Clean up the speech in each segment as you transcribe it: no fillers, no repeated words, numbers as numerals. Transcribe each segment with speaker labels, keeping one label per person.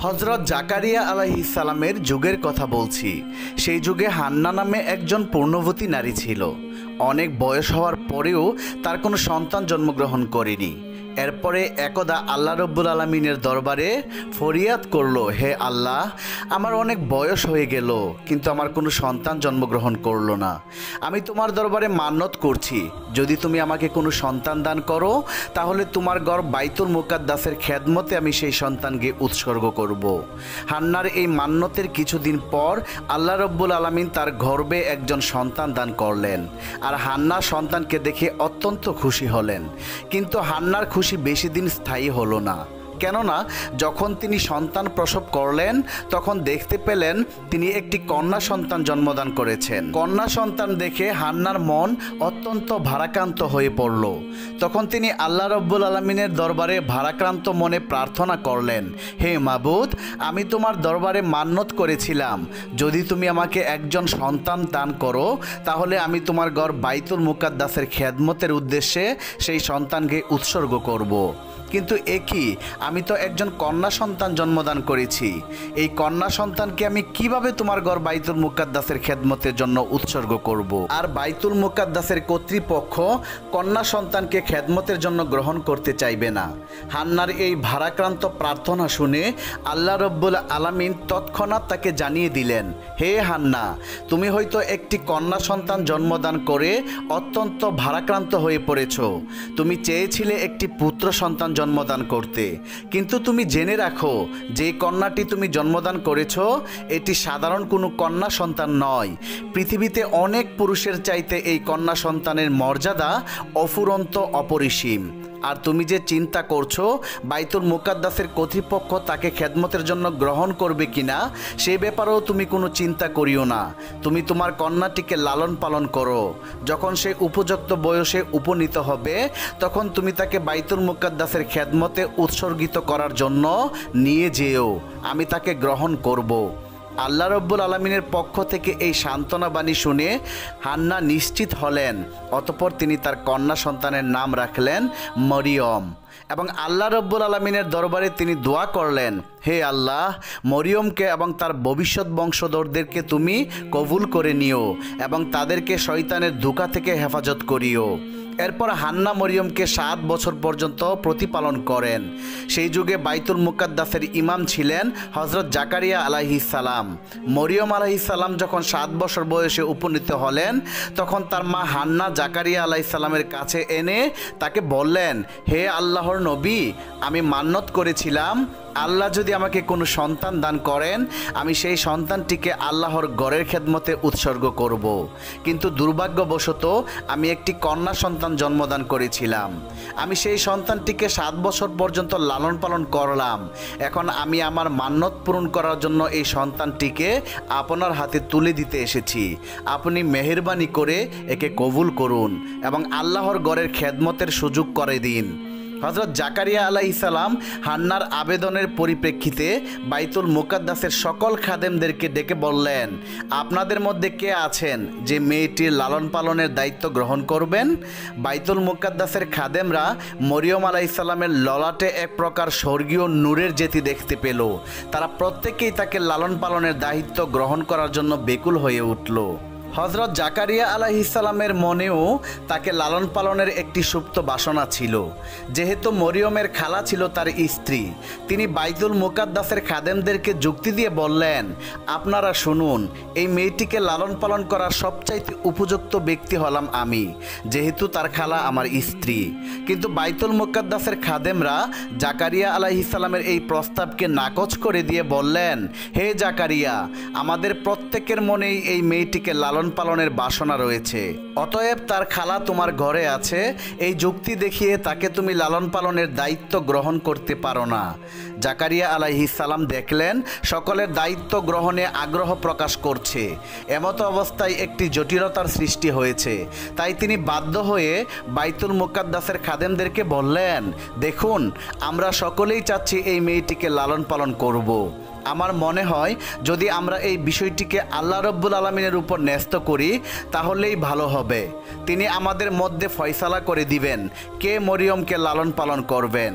Speaker 1: হযরত জাকারিয়া আলাইহিস সালামের যুগের কথা বলছি। সেই যুগে হান্না নামে একজন পূর্ণবতী নারী ছিল। অনেক বয়স হওয়ার পরেও তার কোনো সন্তান জন্মগ্রহণ করেনি। এরপরে একদা আল্লাহ রব্বুল আলামিনের দরবারে ফরিয়াদ করলো, হে আল্লাহ, আমার অনেক বয়স হয়ে গেল কিন্তু আমার কোনো সন্তান জন্মগ্রহণ করলো না। আমি তোমার দরবারে মান্নত করছি, যদি তুমি আমাকে কোনো সন্তান দান করো তাহলে তোমার ঘর বাইতুল মুকাদ্দাসের খেদমতে আমি সেই সন্তানকে উৎসর্গ করব। হান্নার এই মান্নতের কিছুদিন পর আল্লাহ রব্বুল আলামিন তার গর্ভে একজন সন্তান দান করলেন। আর হান্না সন্তানকে দেখে অত্যন্ত খুশি হলেন। কিন্তু হান্নার খুশি বেশি দিন স্থায়ী হলো না। কেননা যখন তিনি সন্তান প্রসব করলেন তখন দেখতে পেলেন তিনি একটি কন্যা সন্তান জন্মদান করেছেন। কন্যা সন্তান দেখে হান্নার মন অত্যন্ত ভারাক্রান্ত হয়ে পড়ল। তখন তিনি আল্লাহ রব্বুল আলামিনের দরবারে ভারাক্রান্ত মনে প্রার্থনা করলেন, হে মাবুদ, আমি তোমার দরবারে মান্নত করেছিলাম, যদি তুমি আমাকে একজন সন্তান দান করো তাহলে আমি তোমার ঘর বাইতুল মুকাদ্দাসের খেদমতের উদ্দেশ্যে সেই সন্তানকে উৎসর্গ করব। কিন্তু একই, আমি তো একজন কন্যা সন্তান জন্মদান করেছি, এই কন্যা সন্তানকে আমি কিভাবে তোমার ঘর বাইতুল মুকাদ্দাসের খেদমতের জন্য উৎসর্গ করব? আর বাইতুল মুকাদ্দাসের কর্তৃপক্ষ কন্যা সন্তানকে খেদমতের জন্য গ্রহণ করতে চাইবে না। হান্নার এই ভারাক্রান্ত প্রার্থনা শুনে আল্লাহ রব্বুল আলামিন তৎক্ষণাৎ তাকে জানিয়ে দিলেন, হে হান্না, তুমি হয়তো একটি কন্যা সন্তান জন্মদান করে অত্যন্ত ভারাক্রান্ত হয়ে পড়েছ। তুমি চেয়েছিলে একটি পুত্র সন্তান জন্মদান করতে, কিন্তু তুমি জেনে রাখো যে কন্যাটি তুমি জন্মদান করেছ এটি সাধারণ কোনো কন্যা সন্তান নয়। পৃথিবীতে অনেক পুরুষের চাইতে এই কন্যা সন্তানের মর্যাদা অফুরন্ত অপরিসীম। আর তুমি যে চিন্তা করছো বাইতুল মুকাদ্দাসের কর্তৃপক্ষ তাকে খেদমতের জন্য গ্রহণ করবে কিনা, সে ব্যাপারেও তুমি কোনো চিন্তা করিও না। তুমি তোমার কন্যাটিকে লালন পালন করো। যখন সে উপযুক্ত বয়সে উপনীত হবে তখন তুমি তাকে বাইতুল মুকাদ্দাসের খেদমতে উৎসর্গিত করার জন্য নিয়ে যেও, আমি তাকে গ্রহণ করব। আল্লাহ রব্বুল আলামিনের পক্ষ থেকে এই সান্ত্বনা বাণী শুনে হান্না নিশ্চিত হলেন। অতঃপর তিনি তার কন্যা সন্তানের নাম রাখলেন মরিয়ম এবং আল্লাহ রব্বুল আলামিনের দরবারে তিনি দোয়া করলেন, হে আল্লাহ, মরিয়মকে এবং তার ভবিষ্যৎ বংশধরদেরকে তুমি কবুল করে নিও এবং তাদেরকে শয়তানের ধোঁকা থেকে হেফাজত করিও। এরপর হান্না মরিয়মকে 7 বছর পর্যন্ত প্রতিপালন করেন। সেই যুগে বাইতুল মুকাদ্দাসের ইমাম ছিলেন হযরত জাকারিয়া আলাইহিস সালাম। মরিয়ম আলাইহিস সালাম যখন 7 বছর বয়সে উপনীত হলেন তখন তার মা হান্না জাকারিয়া আলাইহিস সালামের কাছে এনে তাকে বললেন, হে আল্লাহর নবী, আমি মান্নত করেছিলাম আল্লাহ যদি আমাকে কোনো সন্তান দান করেন আমি সেই সন্তানটিকে আল্লাহর ঘরের খেদমতে উৎসর্গ করব। কিন্তু দুর্ভাগ্যবশত আমি একটি কন্যা সন্তান জন্মদান করেছিলাম। আমি সেই সন্তানটিকে 7 বছর পর্যন্ত লালন পালন করলাম। এখন আমি আমার মান্নত পূরণ করার জন্য এই সন্তানটিকে আপনার হাতে তুলে দিতে এসেছি। আপনি মেহেরবানি করে একে কবুল করুন এবং আল্লাহর ঘরের খেদমতের সুযোগ করে দিন। হযরত জাকারিয়া আলাইহিস সালাম হান্নার আবেদনের পরিপ্রেক্ষিতে বাইতুল মুকাদ্দাসের সকল খাদেমদেরকে ডেকে বললেন, আপনাদের মধ্যে কে আছেন যে মেয়েটির লালন পালনের দায়িত্ব গ্রহণ করবেন? বাইতুল মুকাদ্দাসের খাদেমরা মরিয়ম আলাইহিস সালামের ললাটে এক প্রকার স্বর্গীয় নূরের জ্যোতি দেখতে পেল। তারা প্রত্যেকেই তাকে লালন পালনের দায়িত্ব গ্রহণ করার জন্য বেকুল হয়ে উঠল। হযরত জাকারিয়া আলাইহিস সালামের মনেও তাকে লালন পালনের একটি সুপ্ত বাসনা ছিল। যেহেতু মরিয়মের খালা ছিল তার স্ত্রী, তিনি বাইতুল মুকাদ্দাসের খাদেমদেরকে যুক্তি দিয়ে বললেন, আপনারা শুনুন, এই মেয়েটিকে লালন পালন করার সবচাইতে উপযুক্ত ব্যক্তি হলাম আমি, যেহেতু তার খালা আমার স্ত্রী। কিন্তু বাইতুল মুকাদ্দাসের খাদেমরা জাকারিয়া আলাইহিস সালামের এই প্রস্তাবকে নাকচ করে দিয়ে বললেন, হে জাকারিয়া, আমাদের প্রত্যেকের মনেই এই মেয়েটিকে লালন পালনের বাসনা রয়েছে, অতএব তার খালা তোমার ঘরে আছে, এই যুক্তি দেখিয়ে তাকে তুমি লালন পালনের দায়িত্ব গ্রহণ করতে পারো না। জাকারিয়া আলাইহিস সালাম দেখলেন সকলের দায়িত্ব গ্রহণে আগ্রহ প্রকাশ করছে, এমত অবস্থায় একটি জটিলতার সৃষ্টি হয়েছে। তাই তিনি বাধ্য হয়ে বাইতুল মুকাদ্দাসের খাদেমদেরকে বললেন, দেখুন, আমরা সকলেই চাচ্ছি এই মেয়েটিকে লালন পালন করব। আমার মনে হয় যদি আমরা এই বিষয়টিকে আল্লাহ রব্বুল আলামিনের উপর ন্যস্ত করি তাহলেই ভালো হবে। তিনি আমাদের মধ্যে ফয়সালা করে দিবেন কে মরিয়মকে লালন পালন করবেন।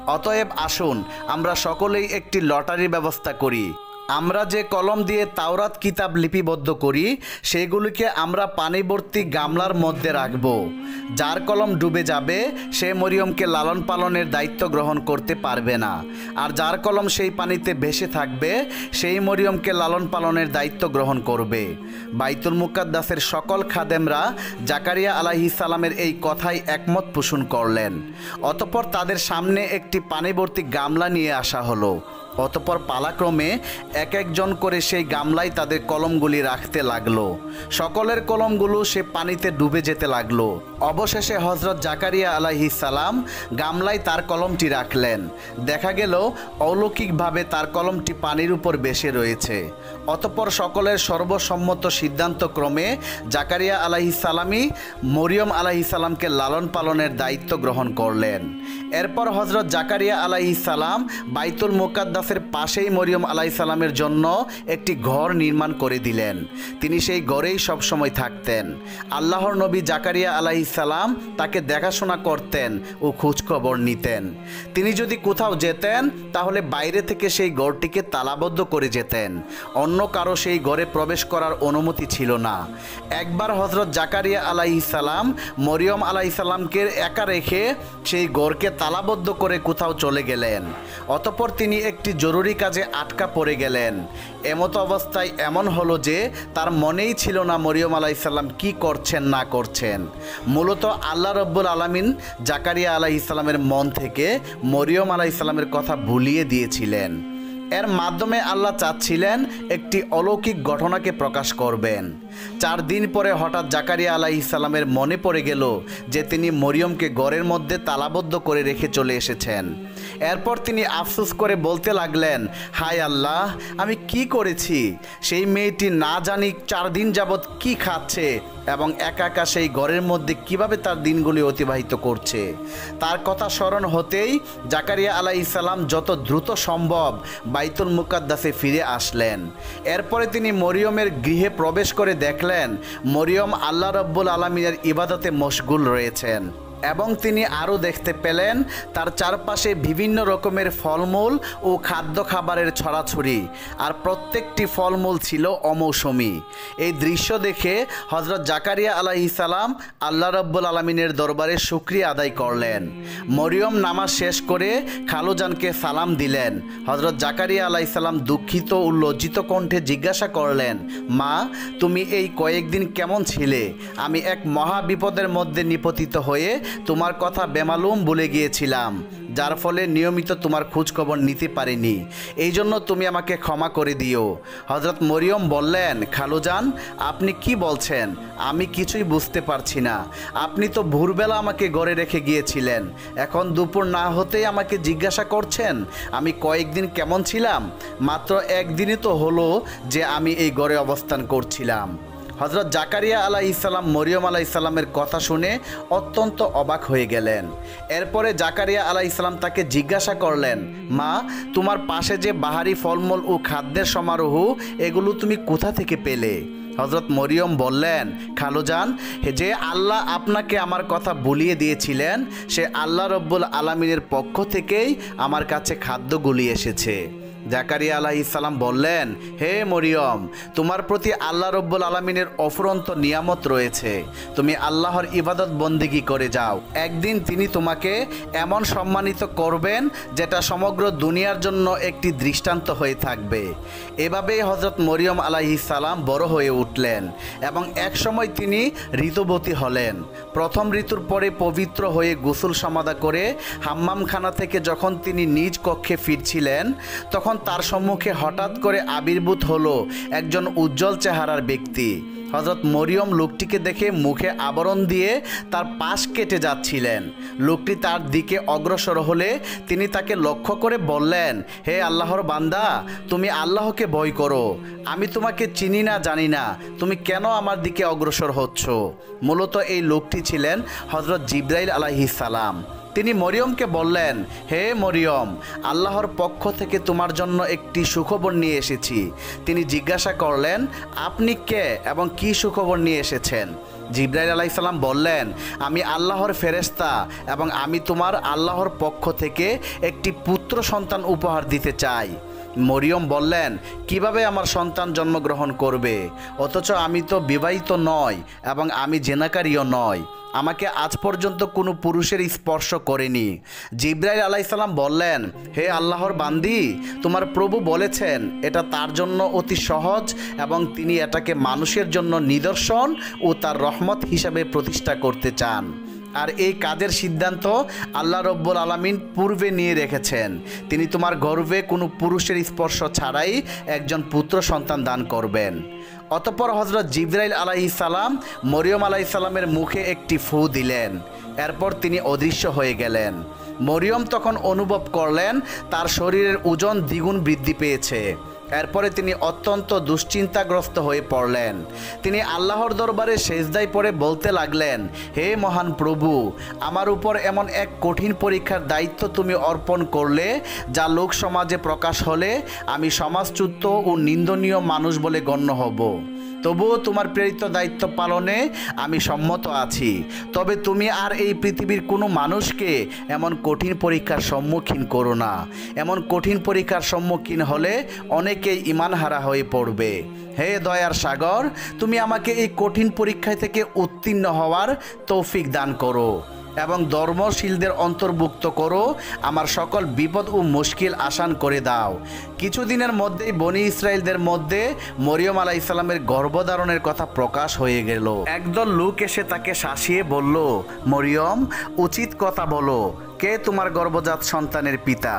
Speaker 1: অতএব আসুন আমরা সকলেই একটি লটারির ব্যবস্থা করি। আমরা যে কলম দিয়ে তাওরাত কিতাব লিপিবদ্ধ করি সেগুলিকে আমরা পানিভর্তি গামলার মধ্যে রাখব। যার কলম ডুবে যাবে সে মরিয়মকে লালন পালনের দায়িত্ব গ্রহণ করতে পারবে না, আর যার কলম সেই পানিতে ভেসে থাকবে সেই মরিয়মকে লালন পালনের দায়িত্ব গ্রহণ করবে। বাইতুল মুকাদ্দাসের সকল খাদেমরা জাকারিয়া আলাইহিস সালামের এই কথায় একমত পোষণ করলেন। অতঃপর তাদের সামনে একটি পানিভর্তি গামলা নিয়ে আসা হলো। অতঃপর পালাক্রমে এক একজন করে সেই গামলায় তাদের কলমগুলি রাখতে লাগলো। সকলের কলমগুলো সে পানিতে ডুবে যেতে লাগলো। অবশেষে হযরত জাকারিয়া আলাইহিস সালাম গামলায় তার কলমটি রাখলেন। দেখা গেল অলৌকিকভাবে তার কলমটি পানির উপর ভেসে রয়েছে। অতঃপর সকলের সর্বসম্মত সিদ্ধান্তক্রমে জাকারিয়া আলাইহিস সালামই মরিয়ম আলাইহিস সালামকে লালন পালনের দায়িত্ব গ্রহণ করলেন। এরপর হযরত জাকারিয়া আলাইহিস সালাম বাইতুল মুকাদ্দাসের পাশেই মরিয়ম আলাইহিস সালামের জন্য একটি ঘর নির্মাণ করে দিলেন। তিনি সেই ঘরেই সবসময় থাকতেন। আল্লাহর নবী জাকারিয়া আলাইহিস সালাম তাকে দেখাশোনা করতেন ও খোঁজখবর নিতেন। তিনি যদি কোথাও যেতেন তাহলে বাইরে থেকে সেই ঘরটিকে তালাবদ্ধ করে যেতেন। অন্য কারো সেই ঘরে প্রবেশ করার অনুমতি ছিল না। একবার হযরত জাকারিয়া আলাইহিস সালাম মরিয়ম আলাইহিস সালামকে একা রেখে সেই ঘরকে তালাবদ্ধ করে কোথাও চলে গেলেন। অতঃপর তিনি একটি জরুরি কাজে আটকা পড়ে গেলেন। এমতো অবস্থায় এমন হলো যে তার মনেই ছিল না মরিয়ম আলাইহিস সালাম কি করছেন না করছেন। মূলত আল্লাহ রব্বুল আলামিন জাকারিয়া আলাইহিস সালামের মন থেকে মরিয়ম আলাইহিস সালামের কথা ভুলিয়ে দিয়েছিলেন। এর মাধ্যমে আল্লাহ চাচ্ছিলেন একটি অলৌকিক ঘটনাকে প্রকাশ করবেন। 4 দিন পরে হঠাৎ জাকারিয়া আলাইহিস সালামের মনে পড়ে গেল যে তিনি মরিয়মকে ঘরের মধ্যে তালাবদ্ধ করে রেখে চলে এসেছেন। এরপর তিনি আফসোস করে বলতে লাগলেন, হায় আল্লাহ, আমি কি করেছি? সেই মেয়েটি না জানি 4 দিন যাবৎ কি খাচ্ছে এবং একা একা সেই ঘরের মধ্যে কিভাবে তার দিনগুলি অতিবাহিত করছে। তার কথা স্মরণ হতেই জাকারিয়া আলাইহিস সালাম যত দ্রুত সম্ভব বাইতুল মুকাদ্দাসে ফিরে আসলেন। এরপরে তিনি মরিয়মের গৃহে প্রবেশ করে দেখলেন মরিয়ম আল্লাহ রব্বুল আলামিনের ইবাদতে মশগুল রয়েছেন এবং তিনি আরও দেখতে পেলেন তার চারপাশে বিভিন্ন রকমের ফলমূল ও খাদ্য খাবারের ছড়াছড়ি, আর প্রত্যেকটি ফলমূল ছিল অমৌসুমী। এই দৃশ্য দেখে হযরত জাকারিয়া আলাইহিস সালাম আল্লাহ রাব্বুল আলামিনের দরবারে শুকরিয়া আদায় করলেন। মরিয়ম নামাজ শেষ করে খালুজানকে সালাম দিলেন। হযরত জাকারিয়া আলাইহিস সালাম দুঃখিত ও লজ্জিত কণ্ঠে জিজ্ঞাসা করলেন, মা, তুমি এই কয়েকদিন কেমন ছিলে? আমি এক মহা বিপদের মধ্যে নিপতিত হয়ে তোমার কথা বেমালুম ভুলে গিয়েছিলাম, যার ফলে নিয়মিত তোমার খোঁজ খবর নিতে পারিনি। এই জন্য তুমি আমাকে ক্ষমা করে দিও। হযরত মরিয়ম বললেন, খালুজান, আপনি কি বলছেন? আমি কিছুই বুঝতে পারছি না। আপনি তো ভোরবেলা আমাকে ঘরে রেখে গিয়েছিলেন, এখন দুপুর না হতেই আমাকে জিজ্ঞাসা করছেন আমি কয়েকদিন কেমন ছিলাম? মাত্র একদিনই তো হলো যে আমি এই ঘরে অবস্থান করছিলাম। হযরত জাকারিয়া আলাইহিস সালাম মরিয়ম আলাইহিস সালামের কথা শুনে অত্যন্ত অবাক হয়ে গেলেন। এরপরে জাকারিয়া আলাইহিস সালাম তাকে জিজ্ঞাসা করলেন, মা, তোমার পাশে যে বাহারি ফলমূল ও খাদ্যের সমারোহ, এগুলো তুমি কোথা থেকে পেলে? হযরত মরিয়ম বললেন, খালুজান, যে আল্লাহ আপনাকে আমার কথা ভুলিয়ে দিয়েছিলেন সে আল্লাহ রব্বুল আলামিনের পক্ষ থেকেই আমার কাছে খাদ্যগুলি এসেছে। জাকারিয়া আলাইহিস সালাম বললেন, হে মরিয়ম, তোমার প্রতি আল্লাহ রব্বুল আলামিনের অফুরন্ত নিয়ামত রয়েছে। তুমি আল্লাহর ইবাদত বন্দেগী করে যাও, একদিন তিনি তোমাকে এমন সম্মানিত করবেন যেটা সমগ্র দুনিয়ার জন্য একটি দৃষ্টান্ত হয়ে থাকবে। এভাবেই হযরত মরিয়ম আলাইহিস সালাম বড় হয়ে উঠলেন এবং একসময় তিনি ঋতুবতী হলেন। প্রথম ঋতুর পরে পবিত্র হয়ে গোসল সমাদা করে হাম্মামখানা থেকে যখন তিনি নিজ কক্ষে ফিরছিলেন তখন তার সম্মুখে হঠাৎ করে আবির্ভূত হলো একজন উজ্জ্বল চেহারার ব্যক্তি। হযরত মরিয়ম লোকটিকে দেখে মুখে আবরণ দিয়ে তার পাশ কেটে যাচ্ছিলেন। লোকটি তার দিকে অগ্রসর হলে তিনি তাকে লক্ষ্য করে বললেন, হে আল্লাহর বান্দা, তুমি আল্লাহকে ভয় করো। আমি তোমাকে চিনি না, জানি না, তুমি কেন আমার দিকে অগ্রসর হচ্ছ? মূলত এই লোকটি ছিলেন হযরত জিবরাইল আলাইহিস সালাম। তিনি মরিয়মকে বললেন, হে মরিয়ম, আল্লাহর পক্ষ থেকে তোমার জন্য একটি সুখবর নিয়ে এসেছি। তিনি জিজ্ঞাসা করলেন, আপনি কে এবং কি সুখবর নিয়ে এসেছেন? জিবরাইল আলাইহিস সালাম বললেন, আমি আল্লাহর ফেরেশতা এবং আমি তোমার আল্লাহর পক্ষ থেকে একটি পুত্র সন্তান উপহার দিতে চাই। মরিয়ম বললেন, কিভাবে আমার সন্তান জন্মগ্রহণ করবে? অথচ আমি তো বিবাহিত নই এবং আমি জেনাকারীও নই। আমাকে আজ পর্যন্ত কোনো পুরুষের স্পর্শ করেনি। জিবরাইল আলাইহিস সালাম বললেন, হে আল্লাহর বান্দি, তোমার প্রভু বলেছেন এটা তার জন্য অতি সহজ এবং তিনি এটাকে মানুষের জন্য নিদর্শন ও তার রহমত হিসাবে প্রতিষ্ঠা করতে চান। আর এই কাজের সিদ্ধান্ত আল্লাহ রব্বুল আলামিন পূর্বে নিয়ে রেখেছেন। তিনি তোমার গর্ভে কোনো পুরুষের স্পর্শ ছাড়াই একজন পুত্র সন্তান দান করবেন। অতঃপর হযরত জিবরাইল আলাইহিস সালাম মরিয়ম আলাইহিস সালামের মুখে একটি ফু দিলেন। এরপর তিনি অদৃশ্য হয়ে গেলেন। মরিয়ম তখন অনুভব করলেন তার শরীরের ওজন দ্বিগুণ বৃদ্ধি পেয়েছে। এরপরে তিনি অত্যন্ত দুশ্চিন্তাগ্রস্ত হয়ে পড়লেন। তিনি আল্লাহর দরবারে সেজদায় পড়ে বলতে লাগলেন, হে মহান প্রভু, আমার উপর এমন এক কঠিন পরীক্ষার দায়িত্ব তুমি অর্পণ করলে যা লোক সমাজে প্রকাশ হলে আমি সমাজচ্যুত ও নিন্দনীয় মানুষ বলে গণ্য হব। তবুও তোমার প্রেরিত দায়িত্ব পালনে আমি সম্মত আছি। তবে তুমি আর এই পৃথিবীর কোনো মানুষকে এমন কঠিন পরীক্ষার সম্মুখীন করো না। এমন কঠিন পরীক্ষার সম্মুখীন হলে অনেকেই ঈমানহারা হয়ে পড়বে। হে দয়ার সাগর, তুমি আমাকে এই কঠিন পরীক্ষা থেকে উত্তীর্ণ হওয়ার তৌফিক দান করো এবং ধর্মশীলদের অন্তর্ভুক্ত করো। আমার সকল বিপদ ও মুশকিল আসান করে দাও। কিছুদিনের মধ্যেই বনি ইসরায়েলদের মধ্যে মরিয়ম আলাইহিস সালামের গর্ভধারণের কথা প্রকাশ হয়ে গেল। একদল লোক এসে তাকে শাসিয়ে বলল, মরিয়ম, উচিত কথা বলো, কে তোমার গর্ভজাত সন্তানের পিতা?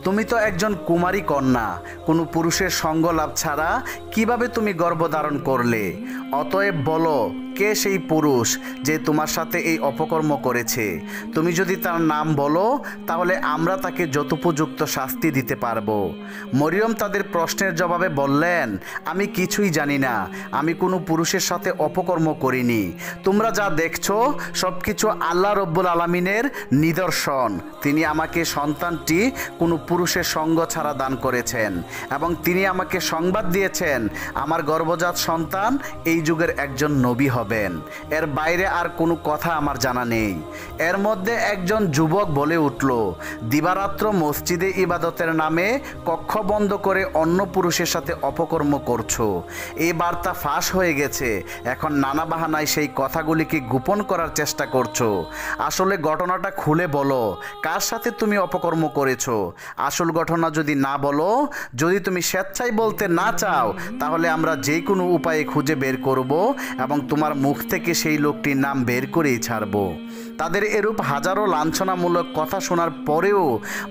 Speaker 1: তুমি তো একজন কুমারী কন্যা। কোনো পুরুষের সঙ্গ লাভ ছাড়া কিভাবে তুমি গর্ভধারণ করলে? অতএব বলো, কে সেই পুরুষ যে তোমার সাথে এই অপকর্ম করেছে? তুমি যদি তার নাম বলো তাহলে আমরা তাকে যথোপযুক্ত শাস্তি দিতে পারবো। মরিয়ম তাদের প্রশ্নের জবাবে বললেন, আমি কিছুই জানি না। আমি কোনো পুরুষের সাথে অপকর্ম করিনি। তোমরা যা দেখছো সব কিছু আল্লাহ রব্বুল আলামিনের নিদর্শন। তিনি আমাকে সন্তানটি কোনো পুরুষের সঙ্গ ছাড়া দান করেছেন এবং তিনি আমাকে সংবাদ দিয়েছেন আমার গর্ভজাত সন্তান এই যুগের একজন নবী হবেন। এর বাইরে আর কোনো কথা আমার জানা নেই। এর মধ্যে একজন যুবক বলে উঠল, দিবারাত্র মসজিদে ইবাদতের নামে কক্ষ বন্ধ করে অন্য পুরুষের সাথে অপকর্ম করছো। এই বার্তা ফাঁস হয়ে গেছে। এখন নানা বাহানায় সেই কথাগুলিকে গোপন করার চেষ্টা করছো। আসলে ঘটনাটা খুলে বলো, কার সাথে তুমি অপকর্ম করেছো? আসল ঘটনা যদি না বলো, যদি তুমি স্বেচ্ছায় বলতে না চাও, তাহলে আমরা যে কোনো উপায়ে খুঁজে বের করব এবং তোমার মুখ থেকে সেই লোকটির নাম বের করেই ছাড়ব। তাদের এরূপ হাজারো লাঞ্ছনামূলক কথা শোনার পরেও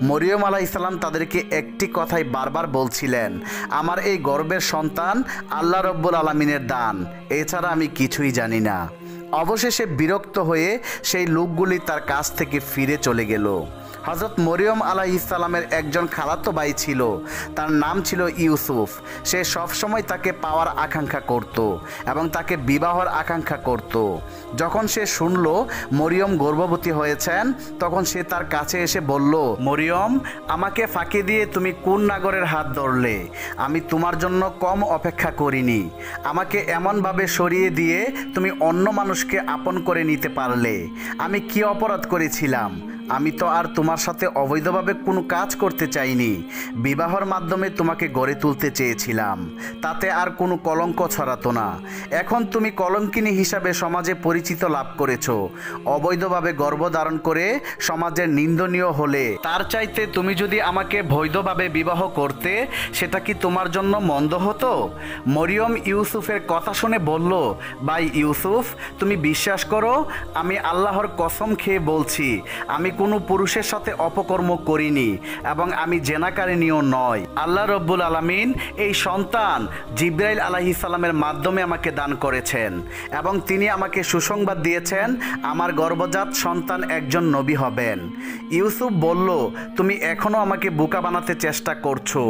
Speaker 1: মরিয়ম আলাইহিস সালাম তাদেরকে একটি কথাই বারবার বলছিলেন, আমার এই গর্ভের সন্তান আল্লাহ রব্বুল আলামিনের দান, এছাড়া আমি কিছুই জানি না। অবশেষে বিরক্ত হয়ে সেই লোকগুলি তার কাছ থেকে ফিরে চলে গেল। হযরত মরিয়ম আলাইহিস সালামের একজন খালাতো ভাই ছিল, তার নাম ছিল ইউসুফ। সে সবসময় তাকে পাওয়ার আকাঙ্ক্ষা করত এবং তাকে বিবাহর আকাঙ্ক্ষা করত। যখন সে শুনল মরিয়ম গর্ভবতী হয়েছেন, তখন সে তার কাছে এসে বলল, মরিয়ম, আমাকে ফাঁকি দিয়ে তুমি কোন নাগরের হাত ধরলে? আমি তোমার জন্য কম অপেক্ষা করিনি। আমাকে এমনভাবে সরিয়ে দিয়ে তুমি অন্য মানুষকে আপন করে নিতে পারলে। আমি কি অপরাধ করেছিলাম? আমি তো আর তোমার সাথে অবৈধভাবে কোনো কাজ করতে চাইনি। বিবাহর মাধ্যমে তোমাকে গড়ে তুলতে চেয়েছিলাম, তাতে আর কোনো কলঙ্ক ছড়াতো না। এখন তুমি কলঙ্কিনী হিসাবে সমাজে পরিচিত লাভ করেছো। অবৈধভাবে গর্ভধারণ করে সমাজের নিন্দনীয় হলে তার চাইতে তুমি যদি আমাকে বৈধভাবে বিবাহ করতে, সেটা কি তোমার জন্য মন্দ হতো? মরিয়ম ইউসুফের কথা শুনে বলল, ভাই ইউসুফ, তুমি বিশ্বাস করো, আমি আল্লাহর কসম খেয়ে বলছি, আমি কোনো পুরুষের সাথে অপকর্ম করিনি এবং আমি জেনাকারিনীও নয়। আল্লাহ রব্বুল আলামিন এই সন্তান জিবরাইল আলাইহিস সালামের মাধ্যমে আমাকে দান করেছেন এবং তিনি আমাকে সুসংবাদ দিয়েছেন আমার গর্ভজাত সন্তান একজন নবী হবেন। ইউসুফ বলল, তুমি এখনও আমাকে বোকা বানাতে চেষ্টা করছো।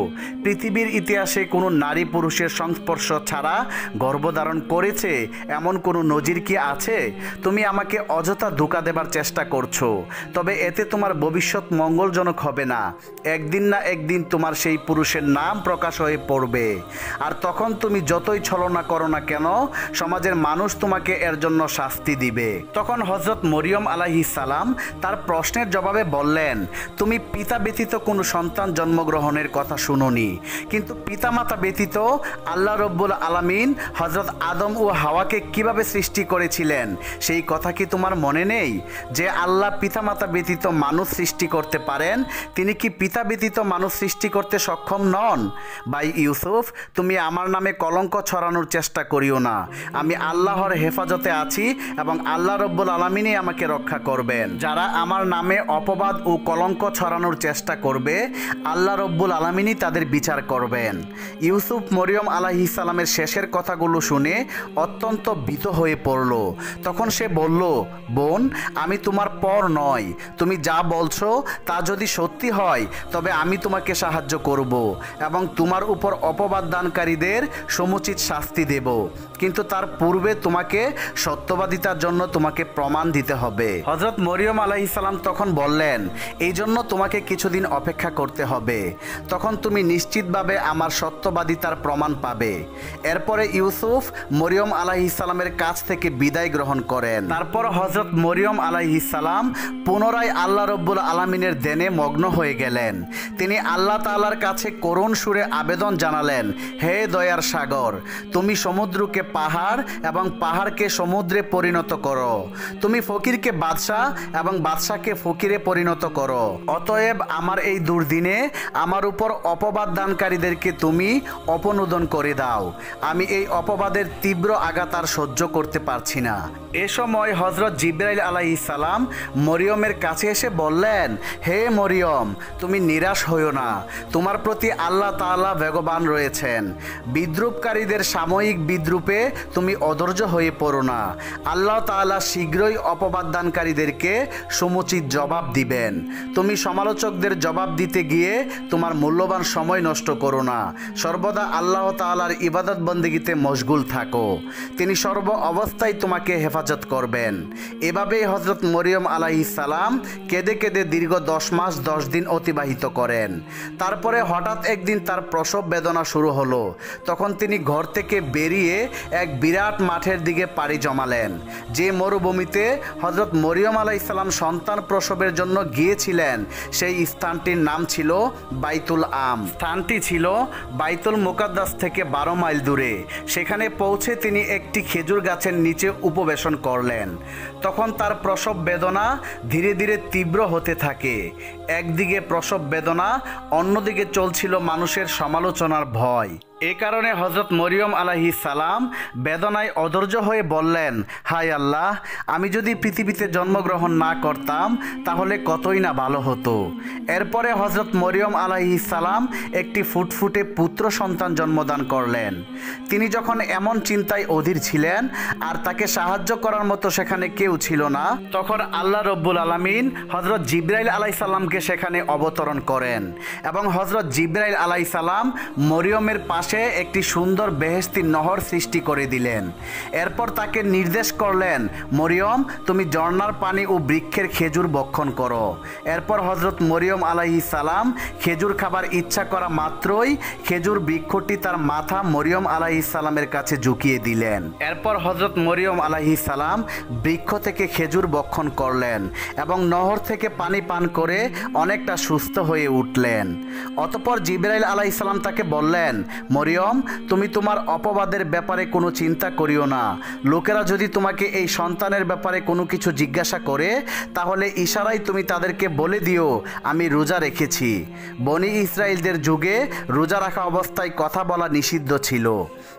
Speaker 1: পৃথিবীর ইতিহাসে কোনো নারী পুরুষের সংস্পর্শ ছাড়া গর্ভধারণ করেছে এমন কোনো নজির কি আছে? তুমি আমাকে অযথা ধোঁকা দেবার চেষ্টা করছো। তবে তাহলে এতে তোমার ভবিষ্যৎ মঙ্গলজনক হবে না। একদিন না একদিন তোমার সেই পুরুষের নাম প্রকাশ হয়ে পড়বে, আর তখন তুমি যতই ছলনা করো না কেন সমাজের মানুষ তোমাকে এর জন্য শাস্তি দিবে। তখন হযরত মরিয়ম আলাইহিস সালাম তার প্রশ্নের জবাবে বললেন, তুমি পিতা ব্যতীত কোনো সন্তান জন্মগ্রহণের কথা শুনোনি, কিন্তু পিতামাতা ব্যতীত আল্লাহ রব্বুল আলামিন হযরত আদম ও হাওয়াকে কিভাবে সৃষ্টি করেছিলেন সেই কথা কি তোমার মনে নেই? যে আল্লাহ পিতামাতা ব্যতীত মানুষ সৃষ্টি করতে পারেন, তিনি কি পিতা ব্যতীত মানুষ সৃষ্টি করতে সক্ষম নন? ভাই ইউসুফ, তুমি আমার নামে কলঙ্ক ছড়ানোর চেষ্টা করিও না। আমি আল্লাহর হেফাজতে আছি এবং আল্লাহ রব্বুল আলামিনই আমাকে রক্ষা করবেন। যারা আমার নামে অপবাদ ও কলঙ্ক ছড়ানোর চেষ্টা করবে, আল্লাহ রব্বুল আলামিনই তাদের বিচার করবেন। ইউসুফ মরিয়ম আলাইহিস সালামের শেষের কথাগুলো শুনে অত্যন্ত ভীত হয়ে পড়ল। তখন সে বলল, বোন, আমি তোমার পর নয়। তুমি যা বলছো তা যদি সত্যি হয় তবে আমি তোমাকে সাহায্য করব এবং তোমার উপর অপবাদ দানকারীদের সমুচিত শাস্তি দেব, কিন্তু তার পূর্বে তোমাকে সত্যবাদিতার জন্য তোমাকে প্রমাণ দিতে হবে। হযরত মরিয়ম আলাইহিস সালাম তখন বললেন, এই জন্য তোমাকে কিছুদিন অপেক্ষা করতে হবে, তখন তুমি নিশ্চিতভাবে আমার সত্যবাদিতার প্রমাণ পাবে। এরপরে ইউসুফ মরিয়ম আলাইহিস সালামের কাছ থেকে বিদায় গ্রহণ করেন। তারপর হযরত মরিয়ম আলাইহিস সালাম পুনরায় আল্লাহ রব্বুল আলামিনের ধ্যানে মগ্ন হয়ে গেলেন। তিনি আল্লাহ তাআলার কাছে করুণ সুরে আবেদন জানালেন, হে দয়ার সাগর, তুমি সমুদ্রকে পাহাড় এবং পাহাড়কে সমুদ্রে পরিণত করো। তুমি ফকিরকে বাদশাহ এবং বাদশাকে ফকিরে পরিণত করো। অতএব আমার এই দুর্দিনে আমার উপর অপবাদ দানকারীদেরকে তুমি অপনোদন করে দাও। আমি এই অপবাদের তীব্র আঘাত আর সহ্য করতে পারছি না। এ সময় হযরত জিবরাইল আলাইহিস সালাম মরিয়মের কাছে এসে বললেন, হে মরিয়ম, তুমি নিরাশ হইও না। তোমার প্রতি আল্লাহ তাআলা বেগবান রয়েছেন। বিদ্রুপকারীদের সাময়িক বিদ্রুপে তুমি অধৈর্য হয়ে পড়ো না। আল্লাহ তাআলা শীঘ্রই অপবাদ দানকারীদেরকে সমুচিত জবাব দিবেন। তুমি সমালোচকদের জবাব দিতে গিয়ে তোমার মূল্যবান সময় নষ্ট করো না। সর্বদা আল্লাহ তাআলার ইবাদত বন্দেগীতে মশগুল থাকো। তিনি সর্ব অবস্থায় তোমাকে হেফাজত করবেন। এভাবেই হযরত মরিয়ম আলাইহিস সালাম কেঁদে কেঁদে দীর্ঘ 10 মাস 10 দিন অতিবাহিত করেন। তারপরে হঠাৎ একদিন তার প্রসব বেদনা শুরু হলো। তখন তিনি ঘর থেকে বেরিয়ে এক বিরাট মাঠের দিকে পাড়ি জমালেন। যে মরুভূমিতে হযরত মরিয়ম আলাইহিস সালাম সন্তান প্রসবের জন্য গিয়েছিলেন সেই স্থানটির নাম ছিল বাইতুল আম। স্থানটি ছিল বাইতুল মুকাদ্দাস থেকে 12 মাইল দূরে। সেখানে পৌঁছে তিনি একটি খেজুর গাছের নিচে উপবেশন করলেন। তখন তার প্রসব বেদনা ধীরে ধীরে তীব্র হতে থাকে। একদিকে প্রসব বেদনা, অন্যদিকে চলছিল মানুষের সমালোচনার ভয়। এ কারণে হযরত মরিয়ম আলাইহিস সালাম বেদনায় অধৈর্য হয়ে বললেন, হায় আল্লাহ, আমি যদি পৃথিবীতে জন্মগ্রহণ না করতাম তাহলে কতই না ভালো হতো। এরপরে হযরত মরিয়ম আলাইহিস সালাম একটি ফুটফুটে পুত্র সন্তান জন্মদান করলেন। তিনি যখন এমন চিন্তায় অধীর ছিলেন আর তাকে সাহায্য করার মতো সেখানে কেউ ছিল না, তখন আল্লাহ রব্বুল আলামিন হযরত জিবরাইল আলাইহিস সালামকে সেখানে অবতরণ করেন এবং হযরত জিবরাইল আলাইহিস সালাম মরিয়মের পাশে একটি সুন্দর বেহেশতি নহর সৃষ্টি করে দিলেন। এরপর তাকে নির্দেশ করলেন, মরিয়ম, তুমি ঝর্ণার পানি ও বৃক্ষের খেজুর ভক্ষণ করো। এরপর হযরত মরিয়ম আলাইহিস সালাম খেজুর খাবার ইচ্ছা করা মাত্রই খেজুর বৃক্ষটি তার মাথা মরিয়ম আলাইহিস সালামের কাছে ঝুঁকিয়ে দিলেন। এরপর হযরত মরিয়ম আলাইহিস সালাম বৃক্ষ থেকে খেজুর ভক্ষণ করলেন এবং নহর থেকে পানি পান করে অনেকটা সুস্থ হয়ে উঠলেন। অতঃপর জিবরাইল আলাইহিস সালাম তাকে বললেন, মরিয়ম, তুমি তোমার অপবাদের ব্যাপারে কোনো চিন্তা করিও না। লোকেরা যদি তোমাকে এই সন্তানের ব্যাপারে কোনো কিছু জিজ্ঞাসা করে তাহলে ইশারায় তুমি তাদেরকে বলে দিও আমি রোজা রেখেছি। বনি ইসরাইলদের যুগে রোজা রাখা অবস্থায় কথা বলা নিষিদ্ধ ছিল।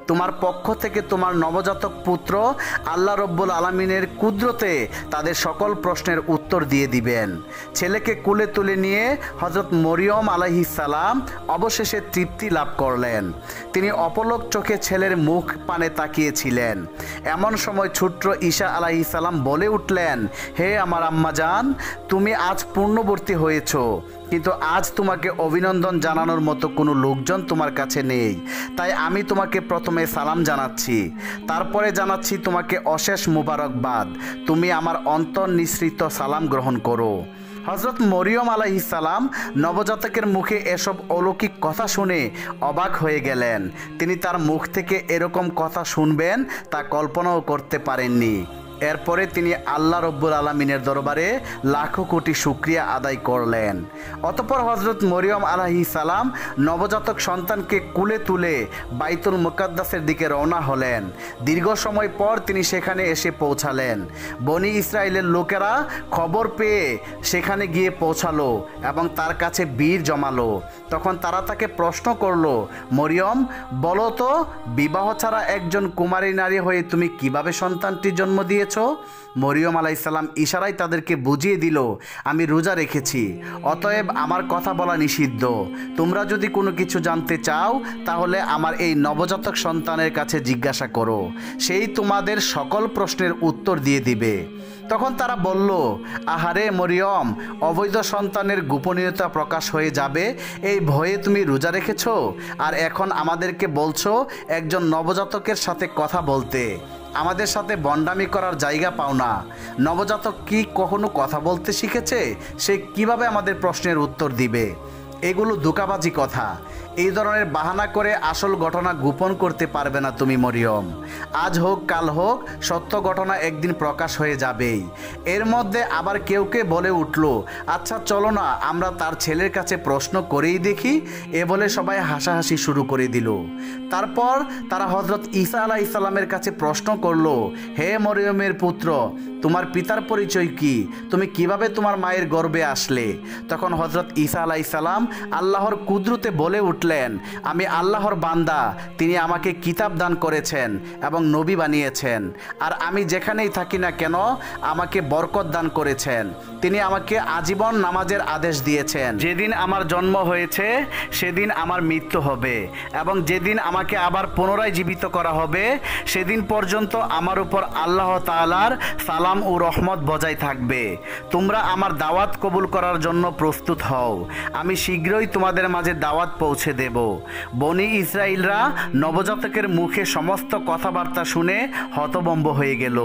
Speaker 1: তোমার পক্ষ থেকে তোমার নবজাতক পুত্র আল্লাহ রব্বুল আলামিনের কুদরতে তাদের সকল প্রশ্নের উত্তর দিয়ে দিবেন। ছেলেকে কুলে তুলে নিয়ে হযরত মরিয়ম আলাইহিস সালাম অবশেষে তৃপ্তি লাভ করলেন। তিনি অপলক চোখে ছেলের মুখ পানে তাকিয়েছিলেন। এমন সময় ছোট্ট ঈসা আলাইহিস সালাম বলে উঠলেন, হে আমার আম্মাজান, তুমি আজ পূর্ণবর্তী হয়েছো, কিন্তু আজ তোমাকে অভিনন্দন জানানোর মতো কোনো লোকজন তোমার কাছে নেই। তাই আমি তোমাকে প্রথমে সালাম জানাচ্ছি, তারপরে জানাচ্ছি তোমাকে অশেষ মুবারকবাদ। তুমি আমার অন্তর নিঃসৃত সালাম গ্রহণ করো। হযরত মরিয়ম আলাইহিস সালাম নবজাতকের মুখে এসব অলৌকিক কথা শুনে অবাক হয়ে গেলেন। তিনি তার মুখ থেকে এরকম কথা শুনবেন তা কল্পনাও করতে পারেননি। এরপরে তিনি আল্লাহ রব্বুল আলামিনের দরবারে লাখো কোটি শুকরিয়া আদায় করলেন। অতঃপর হযরত মরিয়ম আলাইহিস সালাম নবজাতক সন্তানকে কুলে তুলে বাইতুল মুকাদ্দাসের দিকে রওনা হলেন। দীর্ঘ সময় পর তিনি সেখানে এসে পৌঁছালেন। বনি ইসরায়েলের লোকেরা খবর পেয়ে সেখানে গিয়ে পৌঁছালো এবং তার কাছে বীর জমালো। তখন তারা তাকে প্রশ্ন করলো, মরিয়ম, বলো তো, বিবাহ ছাড়া একজন কুমারী নারী হয়ে তুমি কিভাবে সন্তানটি জন্ম দিয়েছ? মরিয়ম আলাইহিস সালাম ইশারায় তাদেরকে বুঝিয়ে দিল, আমি রোজা রেখেছি, অতএব আমার কথা বলা নিষিদ্ধ। তোমরা যদি কোনো কিছু জানতে চাও তাহলে আমার এই নবজাতক সন্তানের কাছে জিজ্ঞাসা করো, সেই তোমাদের সকল প্রশ্নের উত্তর দিয়ে দিবে। তখন তারা বলল, আহারে মরিয়ম, অবৈধ সন্তানের গোপনীয়তা প্রকাশ হয়ে যাবে এই ভয়ে তুমি রোজা রেখেছ, আর এখন আমাদেরকে বলছো একজন নবজাতকের সাথে কথা বলতে। আমাদের সাথে বন্ডামি করার জায়গা পাও না। নবজাতক কি কখনো কথা বলতে শিখেছে? সে কিভাবে আমাদের প্রশ্নের উত্তর দিবে? এগুলো ধোঁকাবাজি কথা। এই ধরনের বাহানা করে আসল ঘটনা গোপন করতে পারবে না তুমি মরিয়ম। আজ হোক কাল হোক সত্য ঘটনা একদিন প্রকাশ হয়ে যাবেই। এর মধ্যে আবার কেউ কেউ বলে উঠল, আচ্ছা চলো না আমরা তার ছেলের কাছে প্রশ্ন করেই দেখি। এ বলে সবাই হাসাহাসি শুরু করে দিল। তারপর তারা হযরত ঈসা আলাইহিস সালামের কাছে প্রশ্ন করলো, হে মরিয়মের পুত্র, তোমার পিতার পরিচয় কি? তুমি কিভাবে তোমার মায়ের গর্ভে আসলে? তখন হযরত ঈসা আলাইহিস সালাম আল্লাহর কুদরতে বলে উঠলেন, আমি আল্লাহর বান্দা, তিনি আমাকে কিতাব দান করেছেন এবং নবী বানিয়েছেন, আর আমি যেখানেই থাকি না কেন আমাকে বরকত দান করেছেন। তিনি আমাকে আজীবন নামাজের আদেশ দিয়েছেন। যেদিন আমার জন্ম হয়েছে সেদিন আমার মৃত্যু হবে, এবং যেদিন আমাকে আবার পুনরায় জীবিত করা হবে সেদিন পর্যন্ত আমার উপর আল্লাহ তাআলার সালাম ও রহমত বজায় থাকবে। তোমরা আমার দাওয়াত কবুল করার জন্য প্রস্তুত হও, আমি শীঘ্রই তোমাদের মাঝে দাওয়াত পৌঁছে দেব। বনি ইসরাইলরা নবজাতকের মুখে সমস্ত কথাবার্তা শুনে হতভম্ব হয়ে গেল।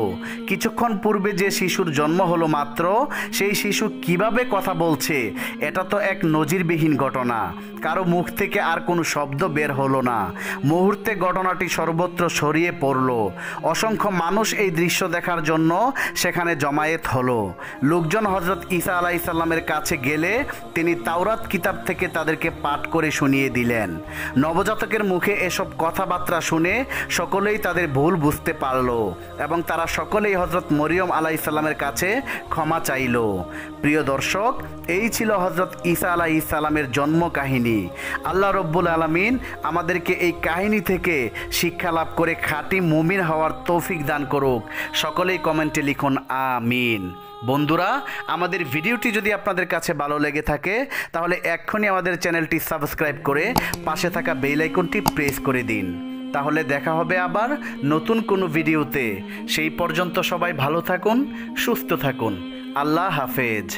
Speaker 1: কিছুক্ষণ পূর্বে যে শিশুর জন্ম হলো মাত্র, সেই শিশু কিভাবে কথা বলছে? এটা তো এক নজিরবিহীন ঘটনা। কারো মুখ থেকে আর কোনো শব্দ বের হলো না। মুহূর্তে ঘটনাটি সর্বত্র ছড়িয়ে পড়ল। অসংখ্য মানুষ এই দৃশ্য দেখার জন্য সেখানে জমায়েত হলো। লোকজন হযরত ঈসা আলাইহিস সালামের কাছে গেলে তিনি তাওরাত কিতাব থেকে তাদেরকে পাঠ করে শুনিয়ে দিলেন। নবজাতকের মুখে এসব কথাবার্তা শুনে সকলেই তাদের ভুল বুঝতে পারল এবং তারা সকলেই হযরত মরিয়ম আলাইহিস সালামের কাছে ক্ষমা চাইল। প্রিয় দর্শক, এই ছিল হযরত ঈসা আলাইহিস সালামের জন্ম কাহিনী। আল্লাহ রব্বুল আলামিন আমাদেরকে এই কাহিনী থেকে শিক্ষা লাভ করে খাঁটি মুমিন হওয়ার তৌফিক দান করুক। সকলেই কমেন্টে লিখুন আমিন। বন্ধুরা, আমাদের ভিডিওটি যদি আপনাদের কাছে ভালো লেগে থাকে তাহলে এক্ষুনি আমাদের চ্যানেলটি সাবস্ক্রাইব করে পাশে থাকা বেল আইকনটি প্রেস করে দিন। তাহলে দেখা হবে আবার নতুন কোনো ভিডিওতে। সেই পর্যন্ত সবাই ভালো থাকুন, সুস্থ থাকুন। আল্লাহ হাফেজ।